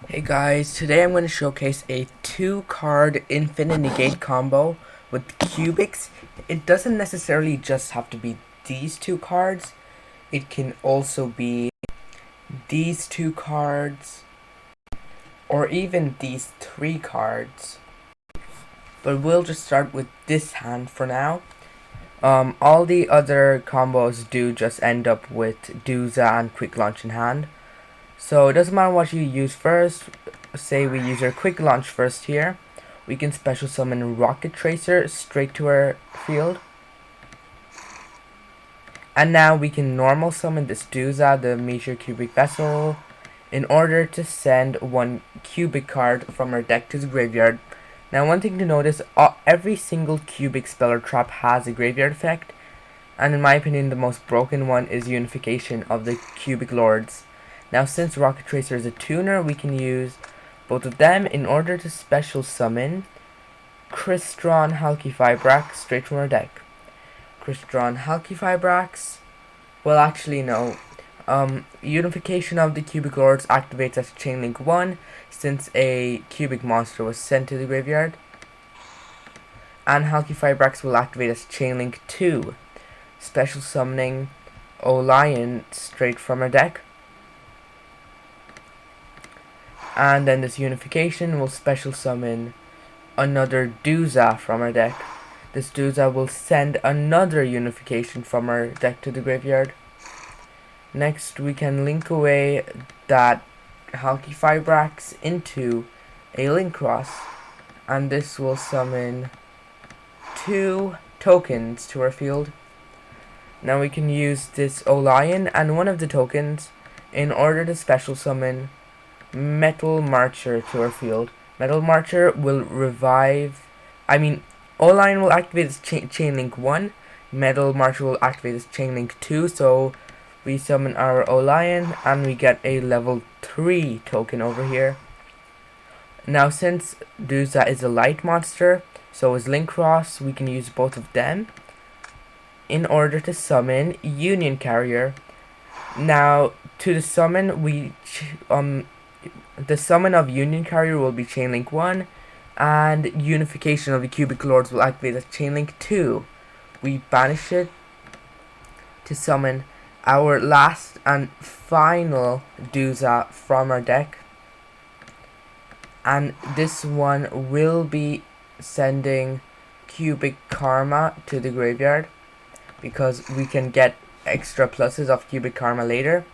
Hey guys, today I'm going to showcase a 2-card infinite negate combo with cubics. It doesn't necessarily just have to be these 2 cards, it can also be these 2 cards, or even these 3 cards. But we'll just start with this hand for now. All the other combos do just end up with Dooza and Quick Launch in hand. So it doesn't matter what you use first. Say we use our quick launch first here. We can special summon Rocket Tracer straight to our field. And now we can normal summon this Dooza, the Meteor Cubic Vessel, in order to send one cubic card from our deck to the graveyard. Now one thing to notice, every single cubic spell or trap has a graveyard effect. And in my opinion the most broken one is Unification of the Cubic Lords. Now since Rocket Tracer is a tuner, we can use both of them in order to special summon Crystron Halqifibrax straight from our deck. Crystron Halqifibrax, well actually no, Unification of the Cubic Lords activates as Chainlink 1 since a cubic monster was sent to the graveyard. And Halqifibrax will activate as Chainlink 2, special summoning Olion straight from our deck. And then this Unification will special summon another Dooza from our deck. This Dooza will send another Unification from our deck to the graveyard. Next we can link away that Halqifibrax into a Link Cross, and this will summon 2 tokens to our field. Now we can use this Olion and one of the tokens in order to special summon Metal Marcher to our field. Metal Marcher will Olion will activate as Chainlink 1, Metal Marcher will activate as Chainlink 2, so we summon our Olion and we get a level 3 token over here. Now since Dooza is a light monster, so is Link Cross, we can use both of them in order to summon Union Carrier. Now to the summon, the summon of Union Carrier will be Chainlink 1, and Unification of the Cubic Lords will activate as Chainlink 2. We banish it to summon our last and final Dooza from our deck. And this one will be sending Cubic Karma to the graveyard, because we can get extra pluses of Cubic Karma later.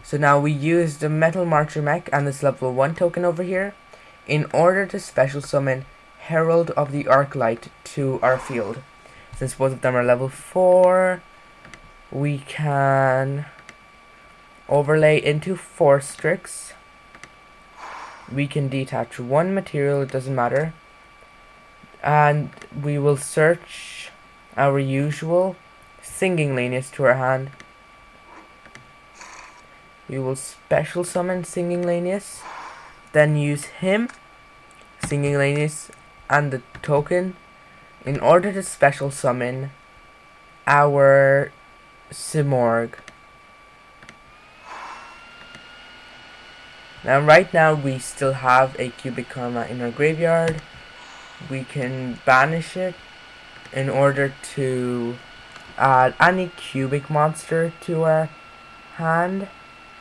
So now we use the Metal Marcher mech and this level 1 token over here in order to special summon Herald of the Arclight to our field. Since both of them are level 4, we can overlay into Force Strix. We can detach 1 material, it doesn't matter. And we will search our usual Singing Lanius to our hand. We will special summon Singing Lanius, then use him, Singing Lanius, and the token in order to special summon our Simorgh. Now right now we still have a Cubic Karma in our graveyard. We can banish it in order to add any cubic monster to our hand.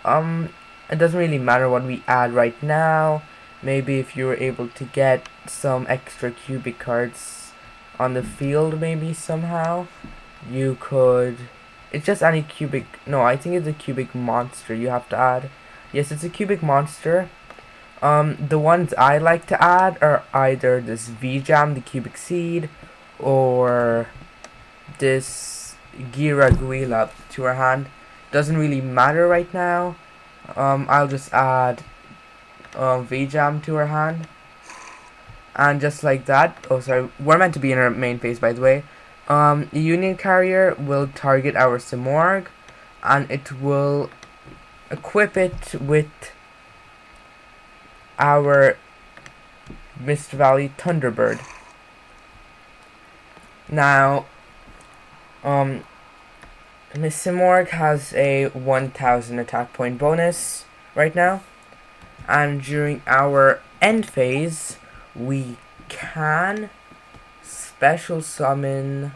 It doesn't really matter what we add right now. Maybe if you were able to get some extra cubic cards on the field, maybe somehow you could. It's just any cubic. No, I think it's a cubic monster you have to add. Yes, it's a cubic monster. The ones I like to add are either this V-Jam, the Cubic Seed, or this Gira Guila to our hand. Doesn't really matter right now. I'll just add V-Jam to our hand. And just like that, oh sorry, we're meant to be in our main phase by the way. The Union Carrier will target our Simorgh, and it will equip it with our Mist Valley Thunderbird. Now, Miss Simorgh has a 1000 attack point bonus right now. and during our end phase we can special summon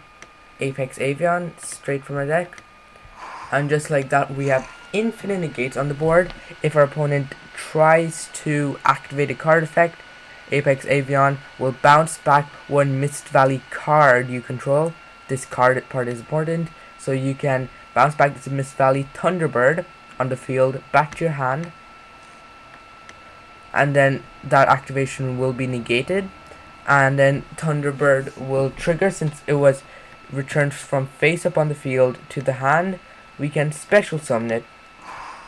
Apex Avian straight from our deck, and just like that we have infinite negates on the board. If our opponent tries to activate a card effect, Apex Avian will bounce back one Mist Valley card you control. This card part is important, so you can bounce back this Mist Valley Thunderbird on the field back to your hand, and then that activation will be negated, and then Thunderbird will trigger. Since it was returned from face up on the field to the hand, we can special summon it.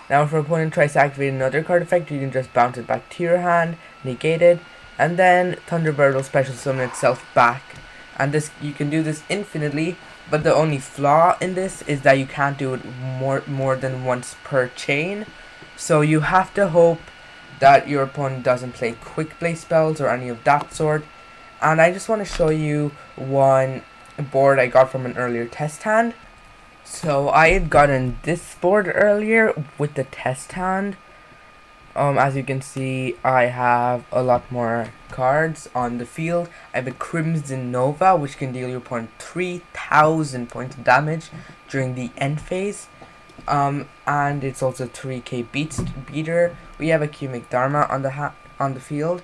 Now if our opponent tries to activate another card effect, you can just bounce it back to your hand, negate it, and then Thunderbird will special summon itself back. And this, you can do this infinitely, but the only flaw in this is that you can't do it more than once per chain. So you have to hope that your opponent doesn't play quick play spells or any of that sort. And I just want to show you one board I got from an earlier test hand. So I had gotten this board earlier with the test hand. As you can see, I have a lot more cards on the field. I have a Crimson Nova, which can deal your opponent 3,000 points of damage during the end phase. And it's also 3k beater. We have a Cubic Dharma on the field.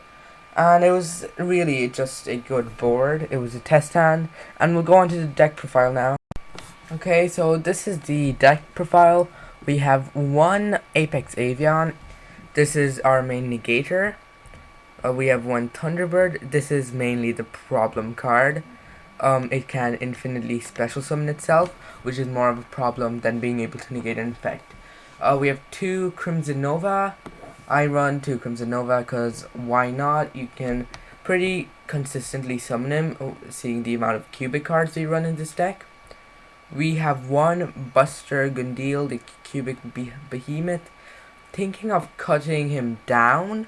And it was really just a good board. It was a test hand. And we'll go on to the deck profile now. Okay, so this is the deck profile. We have one Apex Avian. This is our main negator. We have one Thunderbird. This is mainly the problem card. It can infinitely special summon itself, which is more of a problem than being able to negate an effect. We have two Crimson Nova. I run two Crimson Nova because why not? You can pretty consistently summon him, seeing the amount of cubic cards we run in this deck. We have one Buster Gundeel, the cubic behemoth. Thinking of cutting him down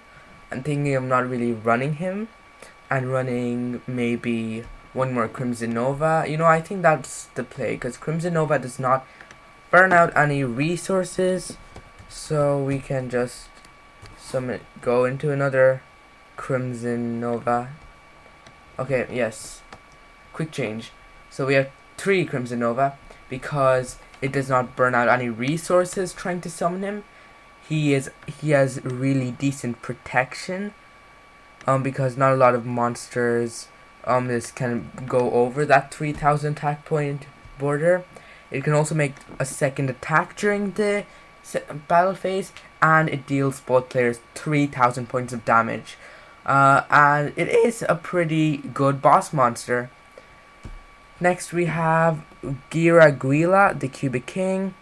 and thinking of not really running him and running maybe one more Crimson Nova. You know, I think that's the play because Crimson Nova does not burn out any resources, so we can just go into another Crimson Nova. Okay, yes, quick change. So we have 3 Crimson Nova because it does not burn out any resources trying to summon him. He has really decent protection, because not a lot of monsters this can go over that 3,000 attack point border. It can also make a second attack during the battle phase, and it deals both players 3,000 points of damage. And it is a pretty good boss monster. Next we have Gira Guila, the Cubic King.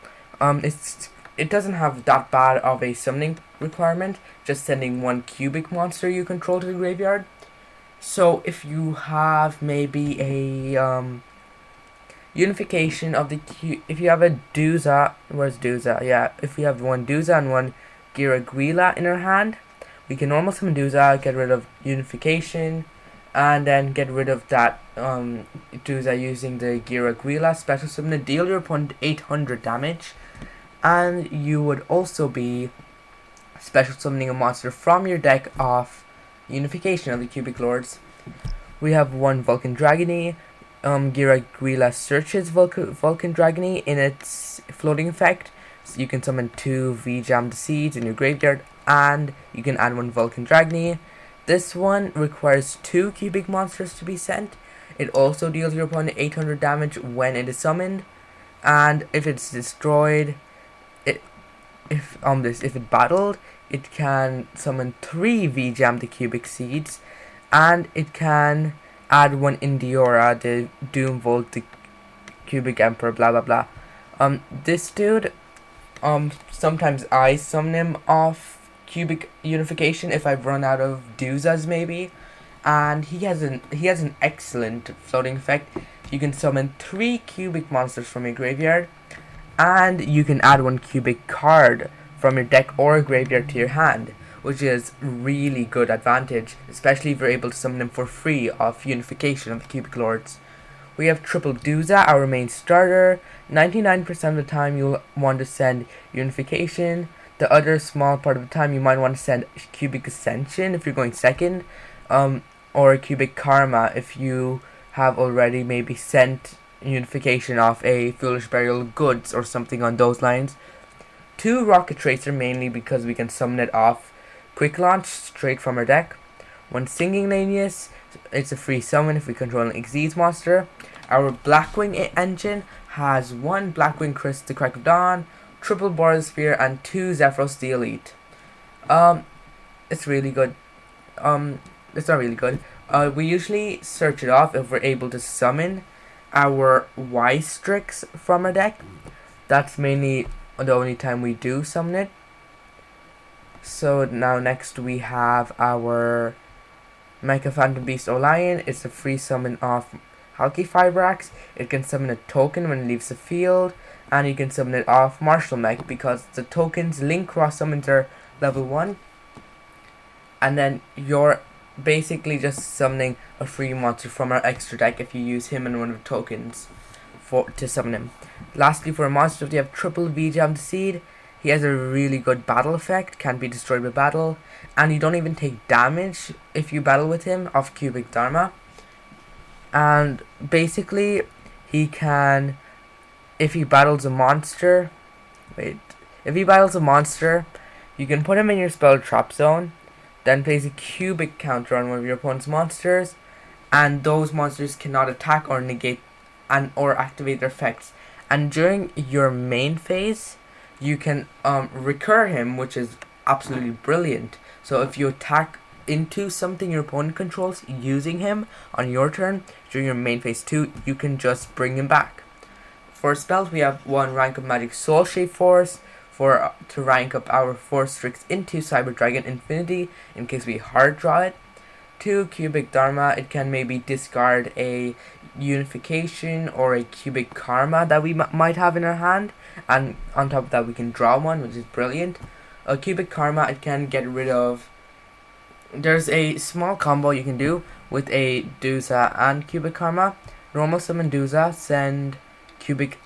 It doesn't have that bad of a summoning requirement, just sending one cubic monster you control to the graveyard. So if you have maybe a unification of the if you have a Duza, where's Duza? Yeah, if we have one Duza and one Gira Guila in our hand, we can normal summon Duza, get rid of unification, and then get rid of that Duza using the Gira Guila special summon, deal your opponent 800 damage. And you would also be special summoning a monster from your deck of unification of the Cubic Lords. We have one Vulcan Dragony. Gira Guila searches Vulcan Dragony in its floating effect. So you can summon 2 V-Jam Seeds in your graveyard, and you can add one Vulcan Dragony. This one requires 2 cubic monsters to be sent. It also deals your opponent 800 damage when it is summoned, and if it's destroyed, if it battled, it can summon 3 V-Jam the Cubic Seeds, and it can add one Indiora, the Doomvolt, the Cubic Emperor, blah blah blah. This dude, sometimes I summon him off Cubic Unification if I've run out of Duzas maybe, and he has an excellent floating effect. You can summon 3 cubic monsters from your graveyard, and you can add 1 cubic card from your deck or graveyard to your hand, which is really good advantage, especially if you're able to summon them for free off unification of the Cubic Lords. We have Triple Duza, our main starter. 99% of the time you'll want to send unification. The other small part of the time you might want to send Cubic Ascension if you're going second, or Cubic Karma if you have already maybe sent Unification off a Foolish Burial Goods or something on those lines. 2 Rocket Tracer, mainly because we can summon it off Quick Launch straight from our deck. 1 Singing Lanius, it's a free summon if we control an Xyz monster. Our Blackwing engine has 1 Blackwing Crystal to Crack of Dawn, triple Boreal Sphere, and 2 Zephyros the Elite. It's really good. It's not really good. We usually search it off if we're able to summon our Y-Strix from our deck. That's mainly the only time we do summon it. So now next we have our Mecha Phantom Beast Olion. It's a free summon off Halki Fibrax. It can summon a token when it leaves the field, and you can summon it off Marshall Mech because the token's link cross summons are level 1. And then you're basically just summoning a free monster from our extra deck if you use him and one of the tokens to summon him. Lastly, for a monster, we have triple V-Jam Seed. He has a really good battle effect, can't be destroyed by battle, and you don't even take damage if you battle with him off Cubic Dharma. And basically, he can, if he battles a monster, you can put him in your spell trap zone, then place a cubic counter on one of your opponent's monsters, and those monsters cannot attack or negate or activate their effects. And during your main phase, you can recur him, which is absolutely brilliant. So if you attack into something your opponent controls using him on your turn during your main phase 2, you can just bring him back. For spells, we have 1 rank up Magic Soul Shape Force to rank up our Force Strix into Cyber Dragon Infinity in case we hard draw it. 2 Cubic Dharma, it can maybe discard a Unification or a Cubic Karma that we might have in our hand, and on top of that we can draw one, which is brilliant. A Cubic Karma, it can get rid of, there's a small combo you can do with a Duza and Cubic Karma. Normal summon Duza, send Cubic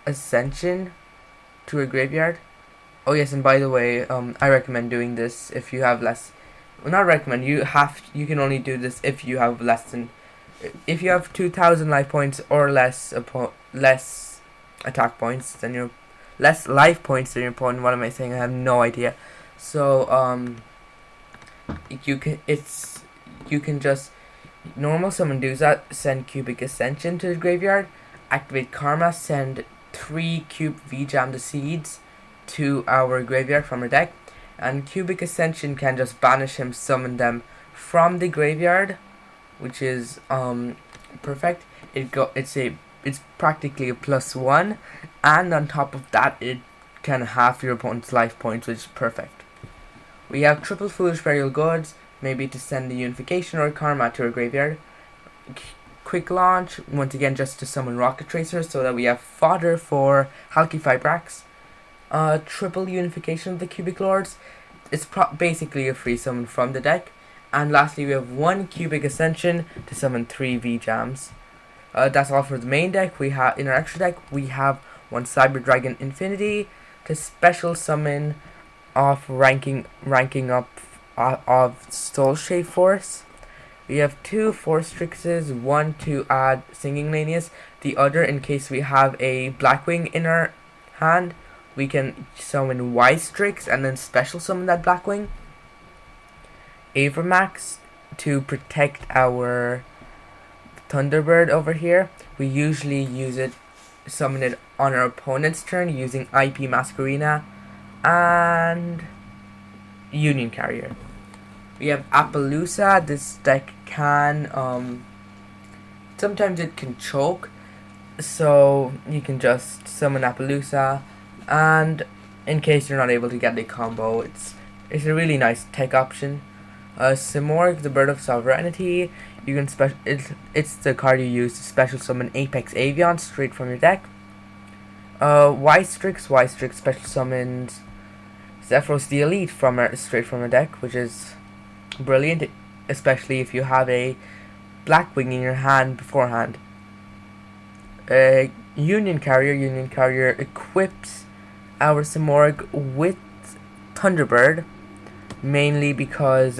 Ascension to a graveyard. Oh yes, and by the way, I recommend doing this if you have less. Well, not recommend. You can only do this if you have less than. If you have 2,000 life points or less attack points than your less life points than your opponent. What am I saying? I have no idea. So you can just normal summon Duza, send Cubic Ascension to the graveyard, activate Karma, send 3 Cube V-Jam the Seeds to our graveyard from our deck, and Cubic Ascension can just banish him, summon them from the graveyard, which is perfect. It's practically a +1, and on top of that it can half your opponent's life points, which is perfect. We have triple Foolish Burial Goods, maybe to send the Unification or Karma to our graveyard. Quick Launch, once again just to summon Rocket Tracers so that we have fodder for Halki Fibrax. Triple Unification of the Cubic Lords, it's basically a free summon from the deck. And lastly, we have 1 Cubic Ascension to summon 3 V-Jams. That's all for the main deck. We have in our extra deck we have 1 Cyber Dragon Infinity to special summon off ranking up of Soul Shape Force. We have 2 Force Strixes, 1 to add Singing Lanius, the other in case we have a Blackwing in our hand. We can summon Y-Strix and then special summon that Blackwing. Avermax to protect our Thunderbird over here. We usually summon it on our opponent's turn using IP Masquerena and Union Carrier. We have Appaloosa. This deck can sometimes it can choke, so you can just summon Appaloosa, and in case you're not able to get the combo, it's a really nice tech option. Simorg, the Bird of Sovereignty, you can it's the card you use to special summon Apex Avion straight from your deck. Y-Strix special summons Zephyros the Elite straight from your deck, which is brilliant, especially if you have a Blackwing in your hand beforehand. Union Carrier equips our Simorg with Thunderbird, mainly because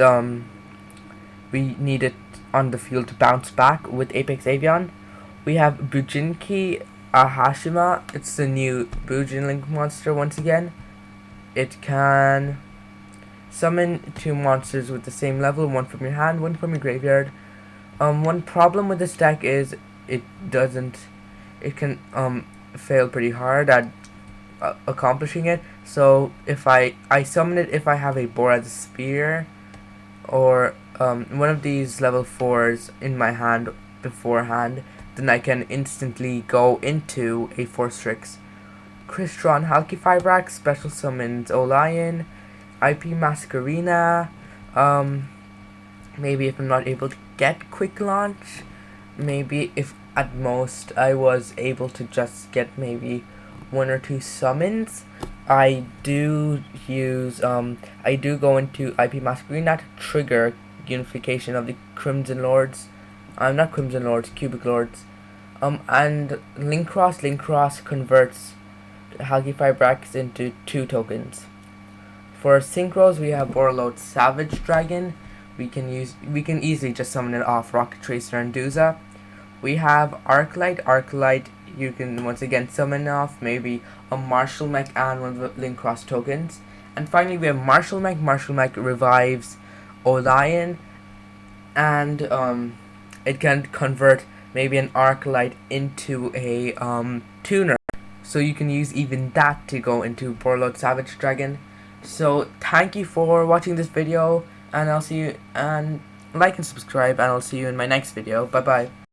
we need it on the field to bounce back with Apex Avian. We have Bujinki Ahashima. It's the new Bujin Link monster once again. It can summon 2 monsters with the same level, 1 from your hand, 1 from your graveyard. One problem with this deck is it can fail pretty hard at accomplishing it. So if I summon it if I have a Borad's Spear or one of these level 4s in my hand beforehand, then I can instantly go into a 4-Strix. Crystron Halkifibrax special summons Olion, IP Masquerina, maybe if I'm not able to get quick launch, maybe if at most I was able to just get maybe 1 or 2 summons, I do go into IP Masquerina to trigger unification of the Crimson Lords. Not Crimson Lords, Cubic Lords. And Link Cross converts Halkifibrax into 2 tokens. For synchros, we have Borreload Savage Dragon. We can easily just summon it off Rocket Tracer and Duza. We have Arclight. You can once again summon off maybe a Marshall Mech and one of the Link Cross tokens. And finally, we have Marshall Mech. Marshall Mech revives Olion, and it can convert maybe an Arclight into a tuner. So you can use even that to go into Borreload Savage Dragon. So thank you for watching this video, and I'll see you, and like and subscribe, and I'll see you in my next video. Bye bye.